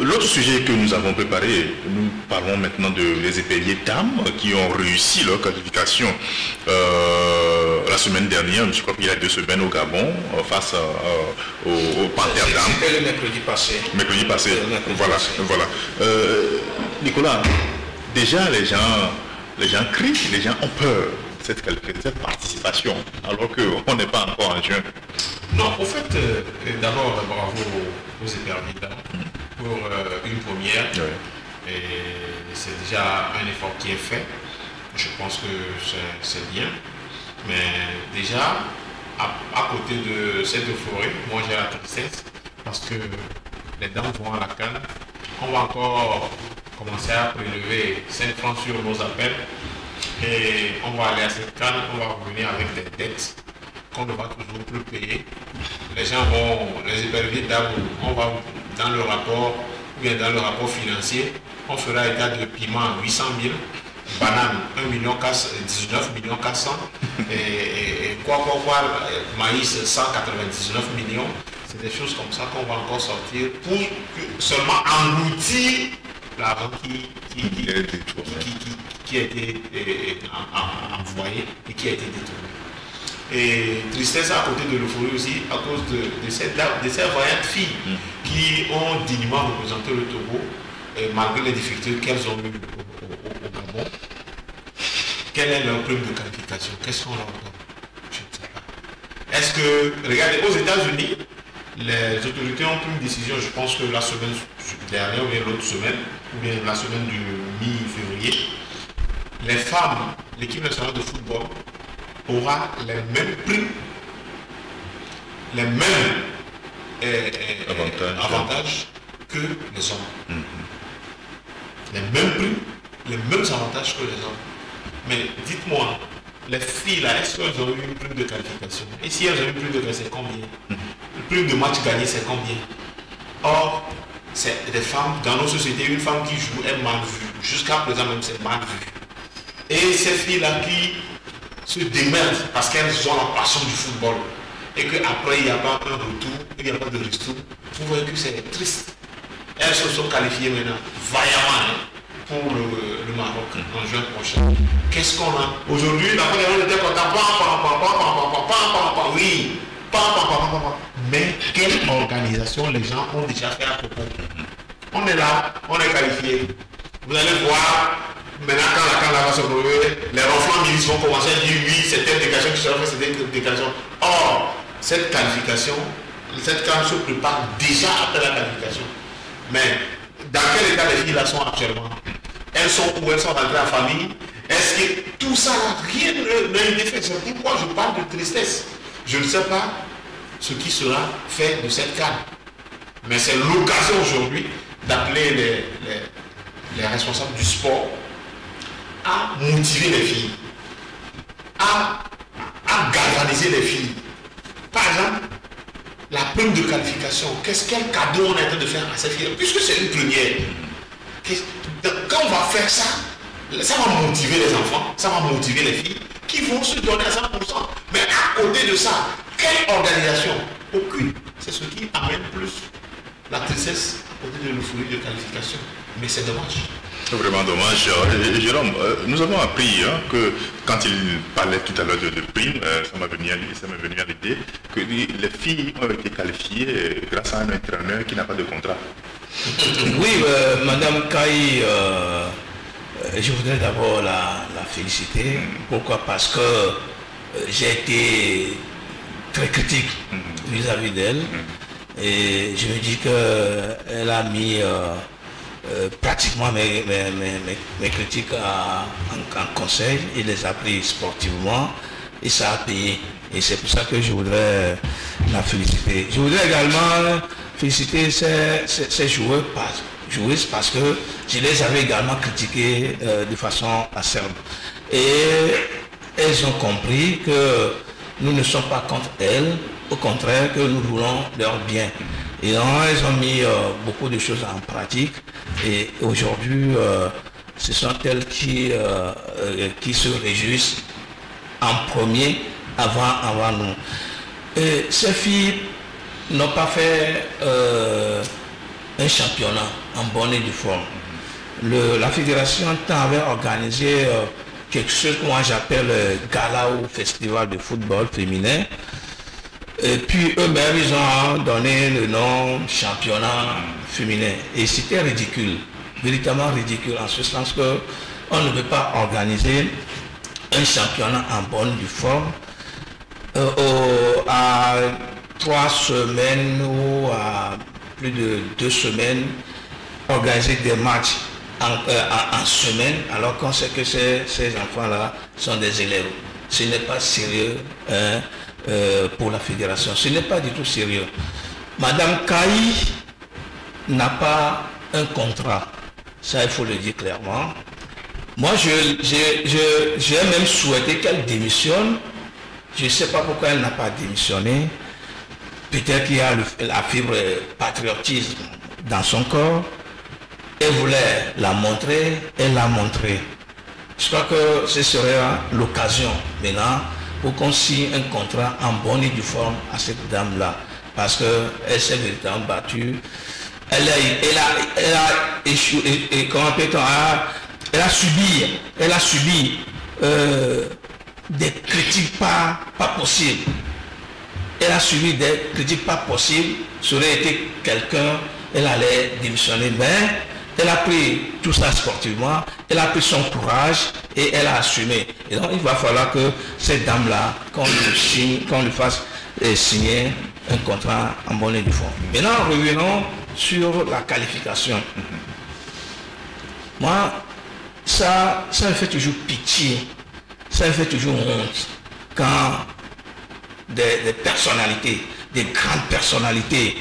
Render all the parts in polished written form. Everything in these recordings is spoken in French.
l'autre sujet que nous avons préparé, nous parlons maintenant des épéiers dames qui ont réussi leur qualification la semaine dernière, je crois qu'il y a 2 semaines au Gabon, face au Panthère dames. C'était le mercredi passé. Mercredi passé, voilà. Nicolas, déjà les gens crient, les gens ont peur de cette participation, alors qu'on n'est pas encore en juin. Non, au fait, d'abord, bravo aux éperviers dames pour une première. Oui. Et c'est déjà un effort qui est fait. Je pense que c'est bien. Mais déjà, à côté de cette euphorie, moi j'ai la tristesse parce que les dames vont à la CAN. On va encore commencer à prélever 5 francs sur nos appels et on va aller à cette CAN, on va revenir avec des dettes qu'on ne va toujours plus payer. Les gens vont, les éperviers dames, on va dans le rapport, ou bien dans le rapport financier, on fera état de piment 800 000, banane 19 400 et maïs 199 millions. C'est des choses comme ça qu'on va encore sortir pour seulement engloutir l'argent qui a été envoyé et qui a été détourné. Et tristesse à côté de l'euphorie aussi à cause de ces vaillantes filles qui ont dignement représenté le Togo malgré les difficultés qu'elles ont eues au Gabon. Quel est leur prime de qualification? Qu'est-ce qu'on leur donne? Je ne sais pas. Est-ce que, regardez, aux États-Unis, les autorités ont pris une décision, je pense que la semaine dernière ou bien l'autre semaine, ou bien la semaine du mi-février, les femmes, l'équipe nationale de football, aura les mêmes primes, les mêmes avantages que les hommes. Les mêmes primes, les mêmes avantages que les hommes. Mais dites-moi, les filles là, est-ce qu'elles ont eu une prime de qualification? Et si elles ont eu une prime de qualification, c'est combien? Le prime de match gagné, c'est combien? Or, c'est des femmes, dans nos sociétés, une femme qui joue est mal vue. Jusqu'à présent même, c'est mal vu. Et ces filles-là qui se démerdent parce qu'elles ont la passion du football et qu'après il n'y a pas un retour, il n'y a pas de retour, vous voyez que c'est triste. Elles se sont qualifiées maintenant vaillamment pour le Maroc en juin prochain. Qu'est-ce qu'on a aujourd'hui? La première on était content, oui, mais quelle organisation les gens ont déjà fait à propos? On est là, on est qualifié. Vous allez voir. Maintenant, quand la CAN va se relever, les enfants ministres vont commencer à dire oui, c'est telle déclaration qui sera faite, c'est telle déclaration. Or, cette qualification, cette CAN se prépare déjà après la qualification. Mais dans quel état les filles là sont actuellement? Elles sont où? Elles sont rentrées en famille? Est-ce que tout ça, rien n'a été fait? C'est pourquoi je parle de tristesse. Je ne sais pas ce qui sera fait de cette CAN. Mais c'est l'occasion aujourd'hui d'appeler les responsables du sport à motiver les filles, à galvaniser les filles. Par exemple, la prime de qualification, quel cadeau on est en train de faire à ces filles, puisque c'est une première. Quand on va faire ça, ça va motiver les enfants, ça va motiver les filles qui vont se donner à 100%. Mais à côté de ça, quelle organisation? Aucune. C'est ce qui amène plus la tristesse à côté de l'euphorie de qualification. Mais c'est dommage. C'est vraiment dommage. Jérôme, nous avons appris que quand il parlait tout à l'heure de primes, ça m'est venu à l'idée que les filles ont été qualifiées grâce à un entraîneur qui n'a pas de contrat. Oui, Madame Kaï, je voudrais d'abord la féliciter. Pourquoi? Parce que j'ai été très critique vis-à-vis d'elle. Et je me dis qu'elle a mis pratiquement mes critiques en conseil. Il les a pris sportivement et ça a payé. Et c'est pour ça que je voudrais la féliciter. Je voudrais également féliciter ces joueuses parce que je les avais également critiquées de façon acerbe. Et elles ont compris que nous ne sommes pas contre elles, au contraire que nous voulons leur bien. Et donc, elles ont mis beaucoup de choses en pratique et aujourd'hui, ce sont elles qui se réjouissent en premier avant nous. Et ces filles n'ont pas fait un championnat en bonne et due forme. La fédération avait organisé quelque chose que moi j'appelle gala ou festival de football féminin. Et puis eux-mêmes, ils ont donné le nom championnat féminin. Et c'était ridicule, véritablement ridicule, en ce sens qu'on ne peut pas organiser un championnat en bonne et due forme à 3 semaines ou à plus de 2 semaines, organiser des matchs en semaine, alors qu'on sait que ces enfants-là sont des élèves. Ce n'est pas sérieux pour la fédération. Ce n'est pas du tout sérieux. Madame Kaï n'a pas un contrat. Ça, il faut le dire clairement. Moi, j'ai même souhaité qu'elle démissionne. Je ne sais pas pourquoi elle n'a pas démissionné. Peut-être qu'il y a la fibre patriotisme dans son corps. Elle voulait la montrer, elle l'a montré. Je crois que ce serait l'occasion maintenant pour qu'on signe un contrat en bonne et due forme à cette dame-là. Parce qu'elle s'est véritablement battue. Elle a échoué, et comment peut-on, elle a subi des critiques pas possibles. Elle a subi des critiques pas possibles. Ça aurait été quelqu'un, elle allait démissionner, mais elle a pris tout ça sportivement, elle a pris son courage et elle a assumé. Et donc il va falloir que cette dame-là, qu'on lui fasse signer un contrat en bonne et due forme. Maintenant, revenons sur la qualification. Moi, ça me fait toujours pitié, ça me fait toujours honte quand des personnalités, des grandes personnalités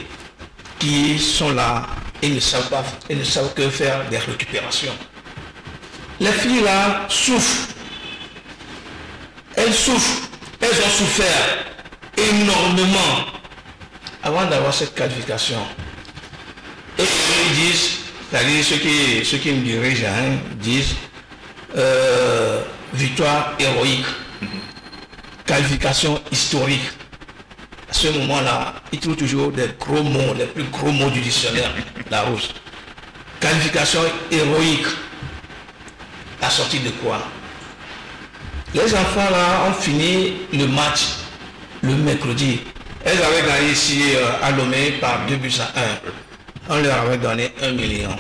qui sont là et ne savent que faire des récupérations. Les filles là souffrent. Elles souffrent. Elles ont souffert énormément avant d'avoir cette qualification. Et ils disent, c'est-à-dire ceux qui me dirigent, disent victoire héroïque, qualification historique. À ce moment-là, ils trouvent toujours des gros mots, les plus gros mots du dictionnaire, la rousse. Qualification héroïque. La sortie de quoi? Les enfants là ont fini le match le mercredi. Elles avaient gagné ici à Lomé par 2-1. On leur avait donné 1 million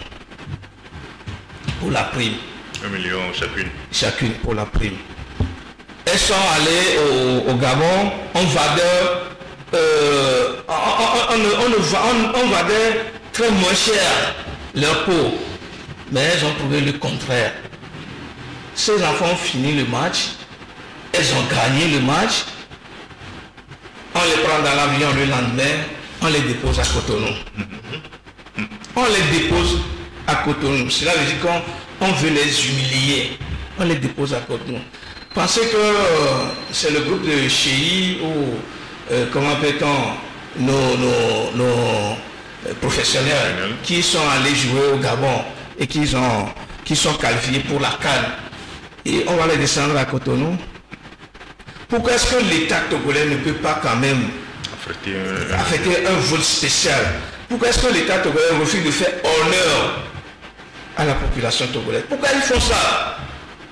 pour la prime. 1 million chacune. Chacune pour la prime. Elles sont allées au Gabon, on vendait très moins cher leur peau, mais elles ont prouvé le contraire. Ces enfants ont fini le match, elles ont gagné le match, on les prend dans l'avion le lendemain, on les dépose à Cotonou. On les dépose à Cotonou. Cela veut dire qu'on veut les humilier. On les dépose à Cotonou. Pensez que c'est le groupe de Chéi ou comment appelle-t-on nos professionnels qui sont allés jouer au Gabon et qui sont qualifiés pour la CAN. Et on va les descendre à Cotonou. Pourquoi est-ce que l'État togolais ne peut pas quand même affecter un vol spécial? Pourquoi est-ce que l'État togolais refuse de faire honneur à la population togolaise? Pourquoi ils font ça?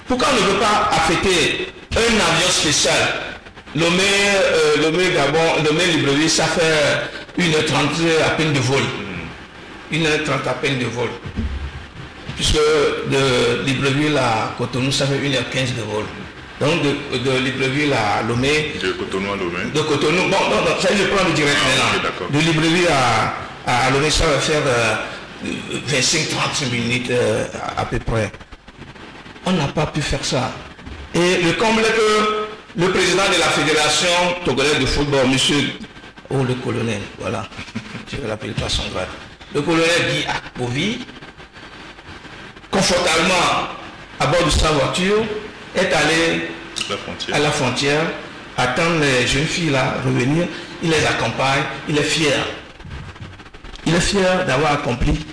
Pourquoi on ne veut pas affecter un avion spécial? Lomé Gabon, Lomé Libreville, ça fait 1h30 à peine de vol. 1h30 à peine de vol. Puisque de Libreville à Cotonou, ça fait 1h15 de vol. Donc de Libreville à Lomé. De Cotonou à Lomé. De Cotonou, bon, non, ça je prends le direct maintenant. Okay, de Libreville à Lomé, ça va faire 25-30 minutes à peu près. On n'a pas pu faire ça. Et le comble est que le président de la fédération togolaise de football, monsieur, le colonel, voilà, je vais l'appeler par son grade, le colonel Guy Akpovi, confortablement à bord de sa voiture, est allé à la frontière, attendre les jeunes filles là revenir, il les accompagne, il est fier. Il est fier d'avoir accompli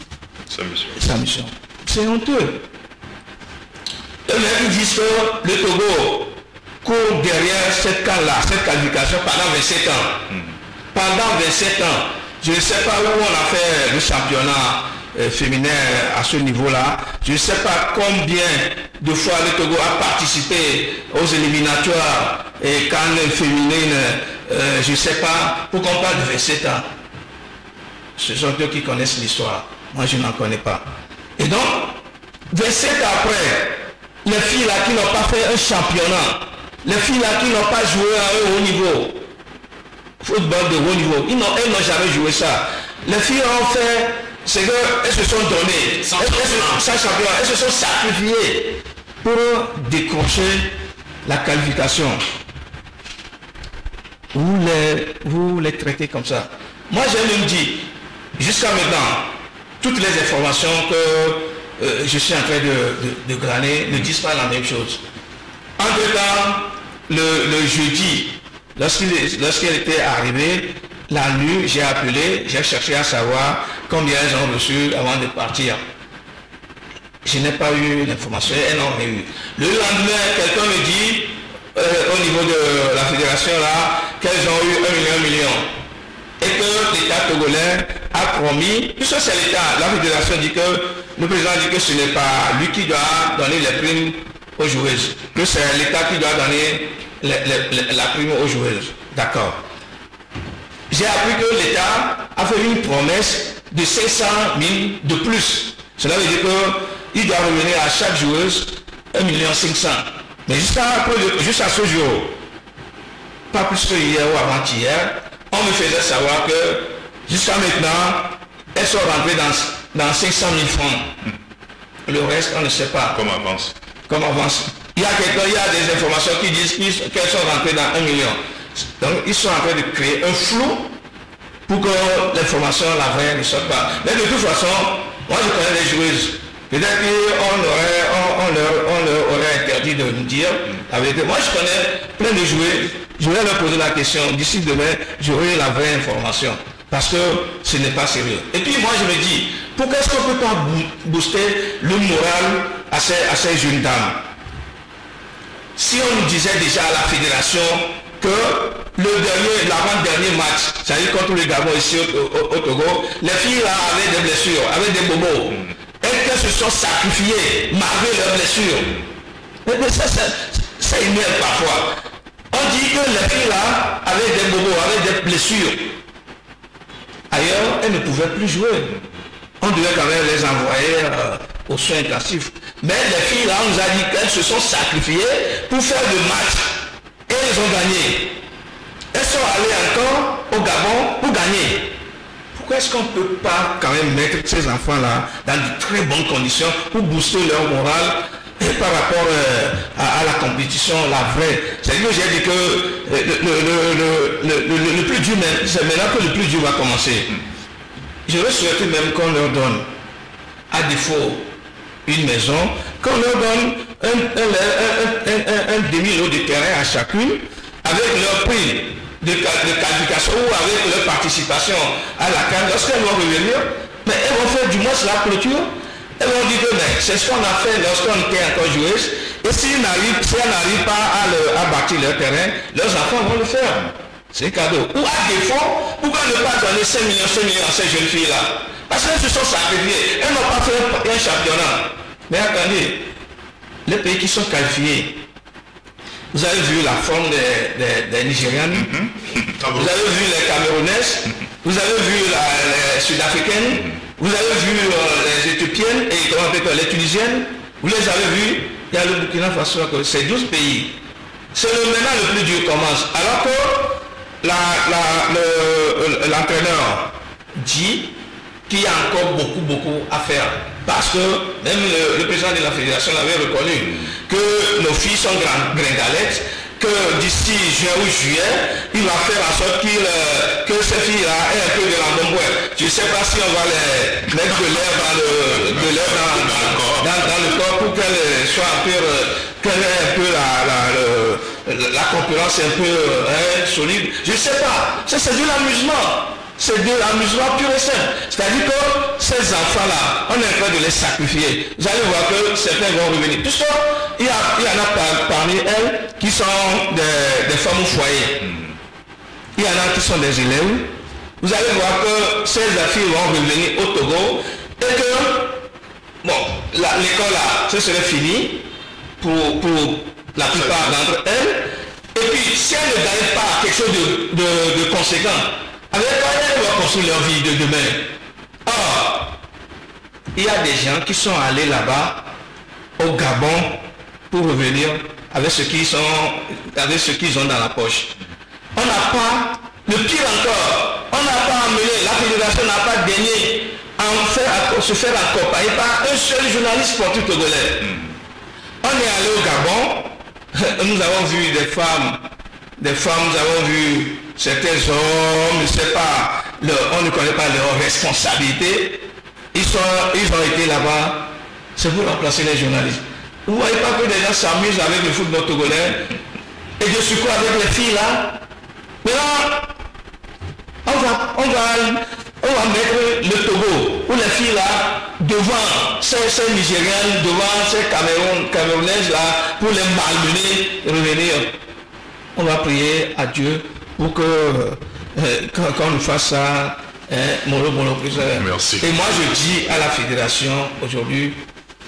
sa mission. C'est honteux. Ils disent que le Togo court derrière cette CAN-là, cette qualification pendant 27 ans. Pendant 27 ans, Je ne sais pas où on a fait le championnat féminin à ce niveau-là. Je ne sais pas combien de fois le Togo a participé aux éliminatoires et quand féminine, je ne sais pas. Pourquoi on parle de 27 ans? Ce sont eux qui connaissent l'histoire. Moi, je n'en connais pas. Et donc, 27 ans après, les filles là qui n'ont pas fait un championnat, les filles là qui n'ont pas joué à un haut niveau, football de haut niveau, elles n'ont jamais joué ça. Les filles ont fait, c'est qu'elles se sont données, sans championnat, elles se sont sacrifiées pour décrocher la qualification. Vous les traitez comme ça. Moi, j'ai même dit, jusqu'à maintenant, toutes les informations que je suis en train de glaner ne disent pas la même chose. Entre-temps, le jeudi, lorsqu'elle était arrivée, la nuit, j'ai appelé, j'ai cherché à savoir combien elles ont reçu avant de partir. Je n'ai pas eu l'information, elles n'ont rien eu. Le lendemain, quelqu'un me dit, au niveau de la fédération là, qu'elles ont eu 1 million. Et que l'État togolais a promis, puisque c'est l'État, la fédération dit que, le président dit que ce n'est pas lui qui doit donner les primes aux joueuses, que c'est l'État qui doit donner la prime aux joueuses. D'accord. J'ai appris que l'État a fait une promesse de 500 000 de plus. Cela veut dire qu'il doit revenir à chaque joueuse 1,5 million. Mais jusqu'à ce jour, pas plus que hier ou avant-hier, on me faisait savoir que jusqu'à maintenant, elles sont rentrées dans 500 000 francs. Le reste, on ne sait pas. Comme avance. Comme avance. Il y a des informations qui disent qu'elles sont rentrées dans 1 million. Donc, ils sont en train de créer un flou pour que l'information, la vraie, ne sorte pas. Mais de toute façon, moi je connais les joueuses. Peut-être qu'on leur aurait interdit de nous dire la vérité. Moi je connais plein de joueuses. Je vais leur poser la question. D'ici demain, j'aurai la vraie information. Parce que ce n'est pas sérieux. Et puis moi je me dis, pourquoi est-ce qu'on ne peut pas booster le moral à ces jeunes dames? Si on nous disait déjà à la fédération que l'avant-dernier match, c'est-à-dire contre le Gabon ici au Togo, les filles là avaient des blessures, avaient des bobos. Elles se sont sacrifiées malgré leurs blessures. Mais ça énerve parfois. On dit que les filles là avaient des bobos, avaient des blessures. Ailleurs, elles ne pouvaient plus jouer. On devait quand même les envoyer aux soins intensifs. Mais les filles là, on nous a dit qu'elles se sont sacrifiées pour faire le match. Et elles ont gagné. Elles sont allées encore au Gabon pour gagner. Pourquoi est-ce qu'on ne peut pas quand même mettre ces enfants-là dans de très bonnes conditions pour booster leur morale par rapport à la compétition, la vraie? C'est-à-dire que j'ai dit que le plus dur, c'est maintenant que le plus dur va commencer. Je vais souhaiter même qu'on leur donne, à défaut, une maison, qu'on leur donne un demi-lot de terrain à chacune, avec leur prix de qualification ou avec leur participation à la CAN. Lorsqu'elles vont revenir, mais elles vont faire du moins la clôture. Elles vont dire que c'est ce qu'on a fait lorsqu'on était encore joueuse. Et si elles n'arrivent pas à bâtir leur terrain, leurs enfants vont le faire. C'est un cadeau. Ou à défaut, pourquoi ne pas donner 5 millions à ces jeunes filles-là? Parce qu'elles se sont sacrifiées. Elles n'ont pas fait un championnat. Mais attendez, les pays qui sont qualifiés, vous avez vu la forme des Nigérianes, vous avez vu les Camerounaises, vous avez vu les Sud-Africaines, vous avez vu les Éthiopiennes et les Tunisiennes, vous les avez vus, il y a le Burkina Faso, c'est 12 pays. C'est maintenant le plus dur commence. Alors que l'entraîneur dit qu'il y a encore beaucoup à faire. Parce que même le président de la fédération l'avait reconnu, que nos filles sont gringalettes, que d'ici juin ou juillet, il va faire en sorte que ces filles-là aient un peu de l'embonpoint. Je ne sais pas si on va les mettre de l'air dans le corps pour qu'elles soient un peu, qu'elle ait un peu la concurrence un peu solide. Je ne sais pas, c'est de l'amusement. C'est de l'amusement pur et simple. C'est-à-dire que ces enfants-là, on est en train de les sacrifier. Vous allez voir que certains vont revenir. Puisqu'il y en a parmi elles qui sont des femmes au foyer. Il y en a qui sont des élèves. vous allez voir que ces filles vont revenir au Togo et que, bon, l'école là, ce serait fini pour la plupart d'entre elles. Et puis, si elles ne gagnent pas quelque chose de conséquent, avec quoi elles doivent construire leur vie de demain? Or, il y a des gens qui sont allés là-bas, au Gabon, pour revenir avec ce qu'ils ont dans la poche. On n'a pas, le pire encore, on n'a pas amené, la fédération n'a pas daigné se faire accompagner par un seul journaliste sportif togolais. On est allé au Gabon, nous avons vu des femmes, nous avons vu certains hommes, je ne sais pas, on ne connaît pas leurs responsabilités. Ils ont été là-bas, c'est pour remplacer les journalistes. Vous ne voyez pas que les gens s'amusent avec le football togolais et de ce coup avec les filles là. Maintenant, on va mettre le Togo ou les filles là devant ces Nigériennes, devant ces Camerounaises là pour les malmener et revenir. On va prier à Dieu pour que quand on nous fasse ça, merci. Et moi je dis à la fédération aujourd'hui,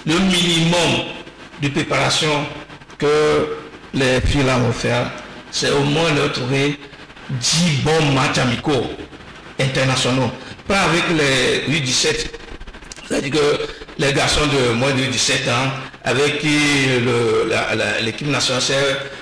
le minimum de préparation que les filles là vont faire, c'est au moins leur trouver 10 bons matchs amicaux internationaux. Pas avec les U17. C'est-à-dire que les garçons de moins de 17 ans, avec qui l'équipe nationale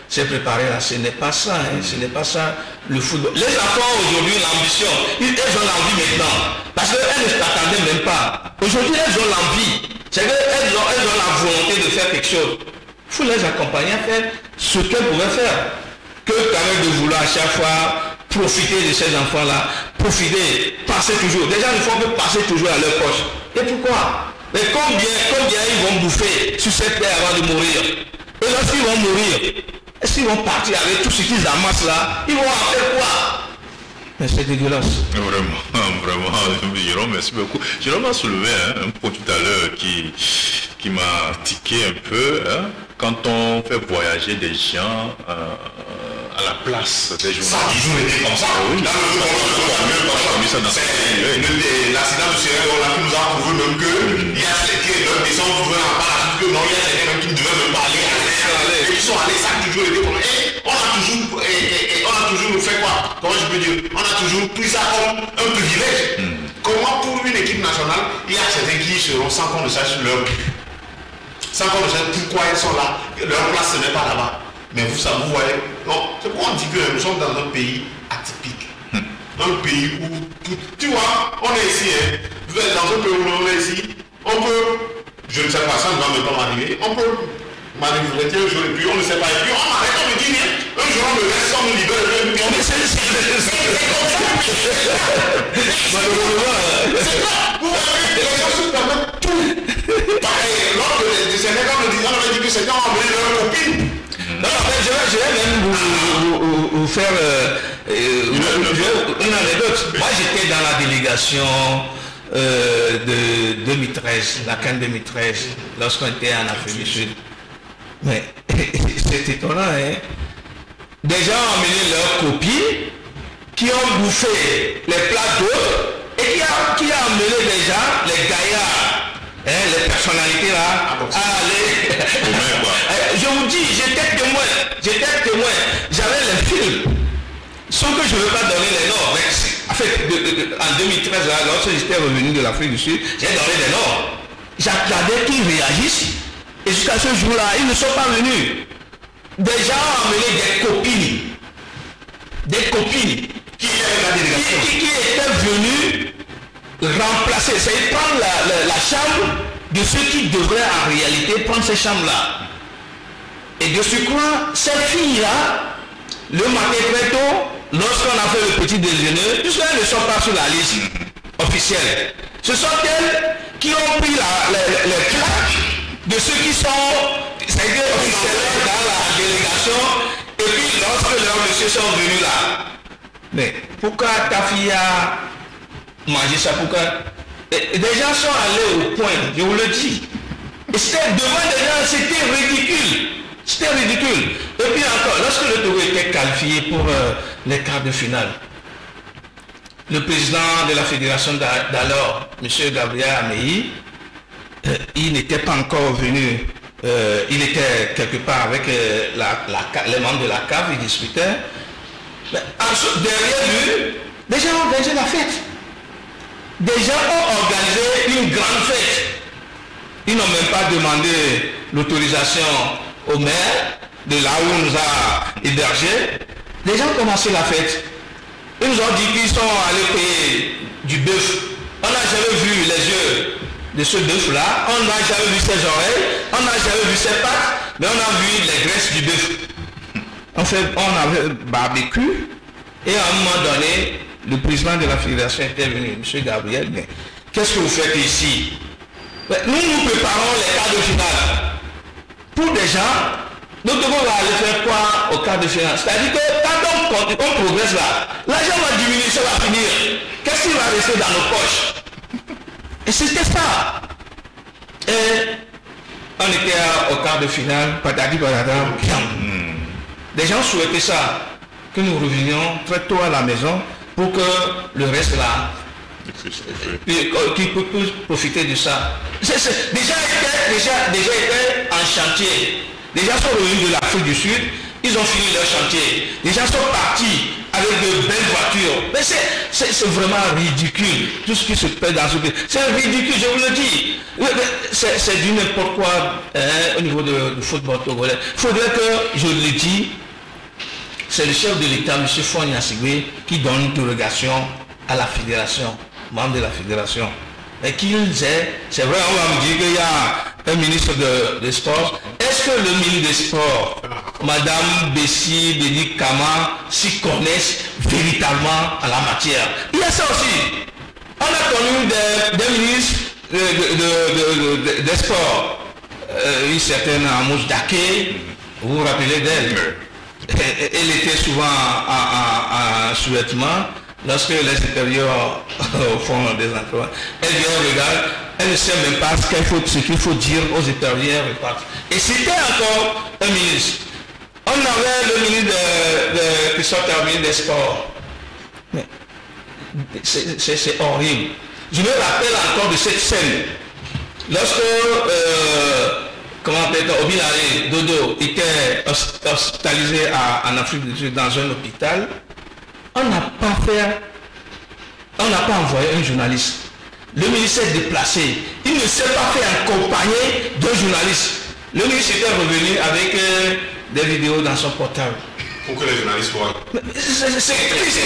s'est préparée là, ce n'est pas ça, hein, ce n'est pas ça le football. Les enfants aujourd'hui, l'ambition, elles ont l'envie maintenant. Parce qu'elles ne s'attendaient même pas. Aujourd'hui, elles ont l'envie. C'est qu'elles ont la volonté de faire quelque chose. Il faut les accompagner à faire ce qu'elles pouvaient faire. Que quand même de vouloir à chaque fois profiter de ces enfants-là, profiter, passer toujours. Les gens ne font que passer toujours à leur poche. Et pourquoi? Mais combien ils vont bouffer sur cette terre avant de mourir? Et lorsqu'ils vont mourir, est-ce qu'ils vont partir avec tout ce qu'ils amassent là? Ils vont en faire quoi? Mais c'est dégueulasse. Vraiment, Jérôme, merci beaucoup. Jérôme a soulevé un point tout à l'heure qui m'a tiqué un peu. Hein, quand on fait voyager des gens à la place des journalistes. Ça a toujours été comme ça. Oui. L'accident de Sierra Leone qui nous a prouvé même que il y a quelqu'un qui descend pour en parler, que non, il y a quelqu'un qui devait me parler. Et ils sont allés, ça a toujours été comme on a toujours fait quoi? Comment je peux dire? On a toujours pris ça comme un privilège. Comment pour une équipe nationale, il y a certains qui seront sans qu'on ne sache leur sans qu'on ne sache pourquoi ils sont là, leur place ce n'est pas là-bas. Mais vous savez, vous voyez, c'est pourquoi on dit que nous sommes dans un pays atypique. Un pays où, tu vois, on est ici, hein, vous êtes dans un pays où on est ici, on peut, je ne sais pas, ça ne va même pas m'arriver, on peut manifester un jour et puis on ne sait pas, et puis on m'arrête, on me dit rien, un jour on me laisse, on me libère, et puis on me dit, vous voyez, les gens se permettent tout. Pareil, lors de Sénégal, on avait dit que c'est quand on amenait leur copine. Non, je vais même vous faire une anecdote. Moi, j'étais dans la délégation de 2013, la CAN 2013, lorsqu'on était en Afrique du Sud. Mais c'est étonnant, hein. Des gens ont amené leurs copines qui ont bouffé les plats d'autres et qui a amené des gens, les gaillards, hein, les personnalités là, à aller. Je vous dis, j'étais témoin, j'avais les films, sans que je ne veux pas donner les noms. En fait, en 2013, là, lorsque j'étais revenu de l'Afrique du Sud, j'ai donné des noms. J'attendais qu'ils réagissent, et jusqu'à ce jour-là, ils ne sont pas venus. Des gens ont amené des copines qui étaient venus remplacer, c'est prendre la chambre de ceux qui devraient en réalité prendre ces chambres-là. Et de ce quoi, ces filles-là, le matin très tôt, lorsqu'on a fait le petit déjeuner, puisqu'elles ne sont pas sur la liste officielle, ce sont elles qui ont pris les plaques de ceux qui sont officiels dans la délégation, et puis lorsque leurs messieurs sont venus là. Mais pourquoi ta fille a mangé ça? Pourquoi? Et des gens sont allés au point, je vous le dis. Et c'était devant des gens, c'était ridicule. C'était ridicule. Et puis encore, lorsque le Togo était qualifié pour les quarts de finale, le président de la fédération d'alors, M. Gabriel Ameyi, il n'était pas encore venu, il était quelque part avec les membres de la CAF, il discutait. Mais derrière lui, des gens ont organisé la fête. Des gens ont organisé une grande fête. Ils n'ont même pas demandé l'autorisation au maire de là où on nous a hébergés. Les gens ont commencé la fête. Ils nous ont dit qu'ils sont allés payer du bœuf. On n'a jamais vu les yeux de ce bœuf-là. On n'a jamais vu ses oreilles. On n'a jamais vu ses pattes. Mais on a vu les graisses du bœuf. On avait barbecue. Et à un moment donné, le président de la fédération était venu, M. Gabriel. Mais qu'est-ce que vous faites ici? Nous préparons les quarts de finale. Pour des gens, nous devons aller faire quoi au quart de finale? C'est-à-dire que quand on progresse là, l'argent va diminuer, ça va finir. Qu'est-ce qui va rester dans nos poches? Et c'était ça. Et on était au quart de finale, patati patata, des gens souhaitaient ça, que nous revenions très tôt à la maison pour que le reste là, qui peut profiter de ça. Déjà étaient en chantier. Les gens sont revenus de l'Afrique du Sud, ils ont fini leur chantier. Les gens sont partis avec de belles voitures. Mais c'est vraiment ridicule, tout ce qui se fait dans ce pays. C'est ridicule, je vous le dis. C'est du n'importe quoi au niveau du football togolais. Il faudrait que, je le dis, c'est le chef de l'État, M. Fonia Sigwe, qui donne une interrogation à la fédération, membre de la fédération. Et qu'ils aient, c'est vrai, on va me dire qu'il y a un ministre de sport. Est-ce que le ministre des Sports, Madame Bessi, Béni Kama, s'y connaissent véritablement en la matière? Il y a ça aussi. On a connu des ministres des sports. Une certaine Amouche Daké, vous vous rappelez d'elle? Elle était souvent en sous-vêtements. Lorsque les supérieurs font des entraînements, elle vient regarder, elle ne sait même pas ce qu'il faut dire aux supérieurs. Et c'était encore un ministre. On avait le ministre qui sort terminé des sports. Mais c'est horrible. Je me rappelle encore de cette scène. Lorsque Obinare Dodo était hospitalisé en Afrique du Sud dans un hôpital, on n'a pas envoyé un journaliste. Le ministre s'est déplacé. Il ne s'est pas fait accompagner d'un journaliste. Le ministre était revenu avec des vidéos dans son portable. Pour que les journalistes voient. C'est triste.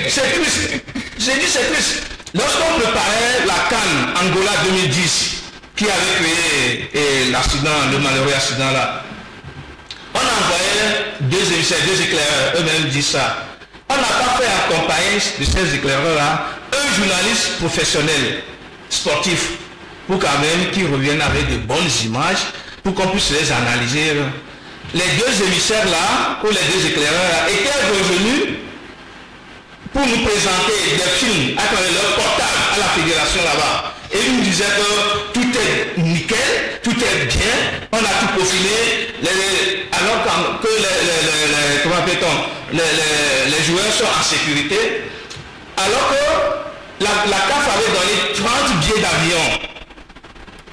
C'est triste. J'ai dit c'est triste. Lorsqu'on préparait la CAN Angola 2010, qui avait créé l'accident, le malheureux accident là, on a envoyé deux émissaires, deux éclaireurs, eux-mêmes disent ça. On n'a pas fait accompagner de ces éclaireurs-là un journaliste professionnel, sportif, pour quand même qu'ils reviennent avec de bonnes images, pour qu'on puisse les analyser. Les deux émissaires-là, ou les deux éclaireurs-là, étaient revenus pour nous présenter des films à travers leur portable à la fédération là-bas. Et ils nous disaient que tout est nickel, tout est bien, on a tout peaufiné, alors que les joueurs sont en sécurité, alors que la CAF avait donné 30 billets d'avion.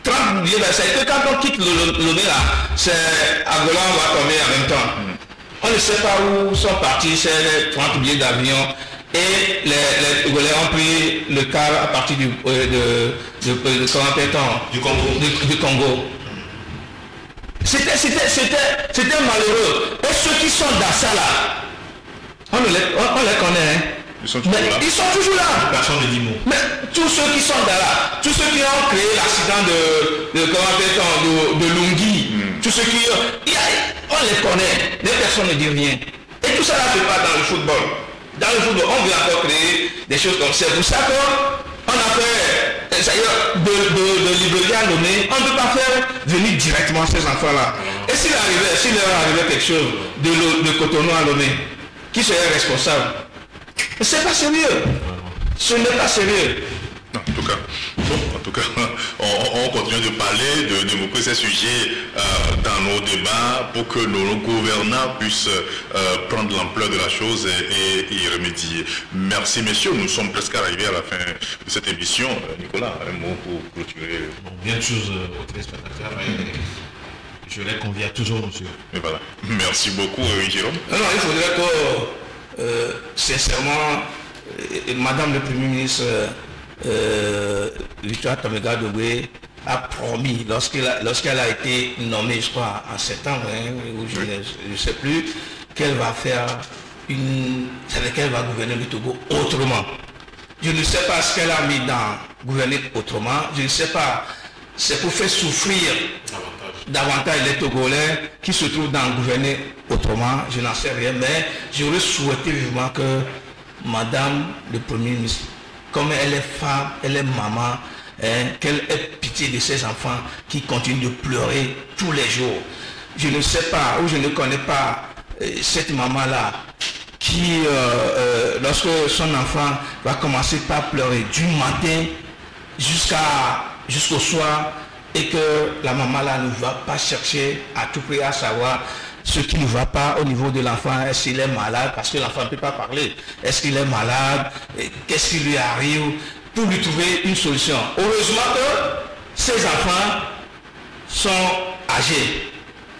30 billets d'avion, c'est que quand on quitte Lomé là, c'est Angola, on va tomber en même temps. On ne sait pas où sont partis ces 30 billets d'avion. Et les Togolais ont pris le car à partir du Congo. C'était malheureux. Et ceux qui sont dans ça là, on les connaît. Hein? Ils sont toujours là. Personne ne dit mot. Mais tous ceux qui sont là, tous ceux qui ont créé l'accident de Lungi, tous ceux qui... on les connaît. Les personnes ne disent rien. Et tout ça là se passe dans le football. Dans le football, on veut encore créer des choses comme ça. C'est pour ça qu'on a fait, de Libéria à Lomé, on ne peut pas faire venir directement ces enfants-là. Et s'il leur arrivait quelque chose de Cotonou à Lomé, qui serait responsable? C'est pas sérieux. Ce n'est pas sérieux. Non, en tout cas. Bon, en tout cas, on continue de parler, de développer ces sujets dans nos débats pour que nos gouvernants puissent prendre l'ampleur de la chose et y remédier. Merci messieurs, nous sommes presque arrivés à la fin de cette émission. Nicolas, un mot pour clôturer. Bon, bien de choses aux téléspectateurs. Je les conviens toujours, monsieur. Et voilà. Merci beaucoup, Jérôme. Non, il faudrait que, sincèrement, Madame le Premier ministre Victoire Tamega Dogwe a promis, lorsqu'elle a été nommée, je crois, en septembre, ou je ne sais plus, qu'elle va faire qu'elle va gouverner le Togo autrement. Je ne sais pas ce qu'elle a mis dans gouverner autrement. Je ne sais pas. C'est pour faire souffrir davantage les Togolais qui se trouvent dans gouverner autrement. Je n'en sais rien, mais j'aurais souhaité vivement que Madame le Premier ministre, comme elle est femme, elle est maman, qu'elle ait pitié de ses enfants qui continuent de pleurer tous les jours. Je ne sais pas, ou je ne connais pas cette maman-là qui, lorsque son enfant va commencer par pleurer du matin jusqu'au soir, et que la maman là ne va pas chercher à tout prix à savoir ce qui ne va pas au niveau de l'enfant, est-ce qu'il est malade, parce que l'enfant ne peut pas parler, est-ce qu'il est malade, qu'est-ce qui lui arrive, pour lui trouver une solution. Heureusement que ces enfants sont âgés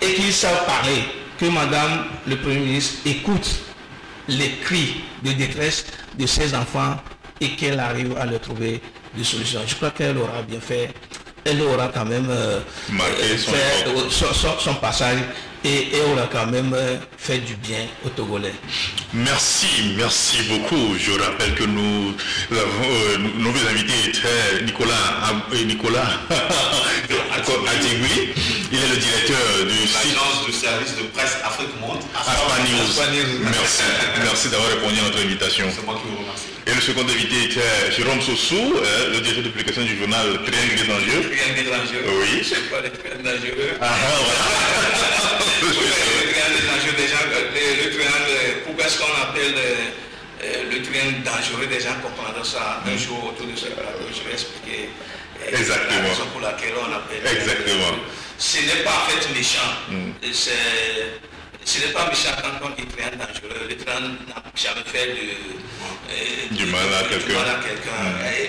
et qu'ils savent parler, que Madame le Premier ministre écoute les cris de détresse de ses enfants et qu'elle arrive à leur trouver des solutions. Je crois qu'elle aura bien fait. Elle aura quand même fait son passage et elle aura quand même fait du bien aux Togolais. Merci beaucoup. Je rappelle que nos invités étaient Nicolas Adjegui. Il est le directeur du site l'agence de service de presse Afrique Monde. Aspa News. Merci d'avoir répondu à notre invitation. C'est moi qui vous remercie. Et le second invité était Jérôme Sossou, le directeur de publication du journal Triangle des Enjeux. Triangle des Enjeux. Oui. C'est quoi le Triangle des Enjeux? Ah, voilà. Le Triangle des Enjeux, déjà, le triangle, pourquoi est-ce qu'on appelle le triangle dangereux? Des gens comprendront ça un jour autour de ce plateau. Je vais expliquer la raison pour laquelle on appelle. Exactement. Ce n'est pas en fait méchant. Ce n'est pas méchant quand on dit triangle dangereux. Le triangle n'a jamais fait du mal à quelqu'un.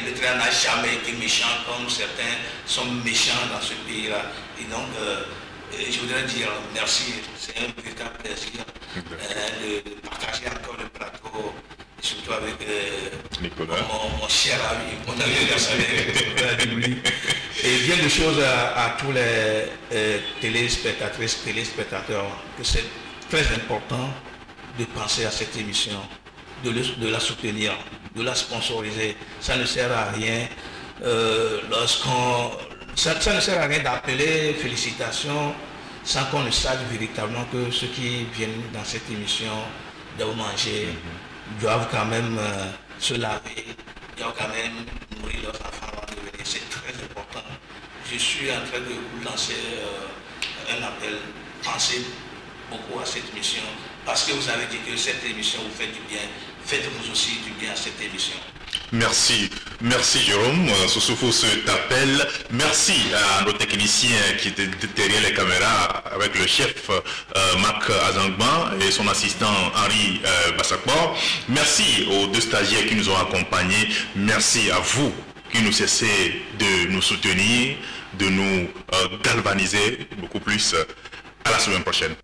Le triangle n'a jamais été méchant comme certains sont méchants dans ce pays-là. Et donc, je voudrais dire merci. C'est un véritable plaisir de partager encore le plateau, surtout avec Nicolas, mon cher ami, mon ami. Et bien de choses à tous les téléspectatrices, téléspectateurs, que c'est très important de penser à cette émission, de la soutenir, de la sponsoriser. Ça ne sert à rien ça ne sert à rien d'appeler félicitations sans qu'on ne sache véritablement que ceux qui viennent dans cette émission doivent manger, doivent quand même se laver, doivent quand même nourrir leurs enfants avant de venir. C'est très important. Je suis en train de vous lancer un appel. Pensez beaucoup à cette émission parce que vous avez dit que cette émission vous fait du bien. Faites-vous aussi du bien à cette émission. Merci Jérôme Sossou pour cet appel. Merci à nos techniciens qui étaient derrière les caméras avec le chef Marc Azangban et son assistant Henri Bassakbor. Merci aux deux stagiaires qui nous ont accompagnés. Merci à vous qui ne cessez de nous soutenir, de nous galvaniser beaucoup plus. À la semaine prochaine.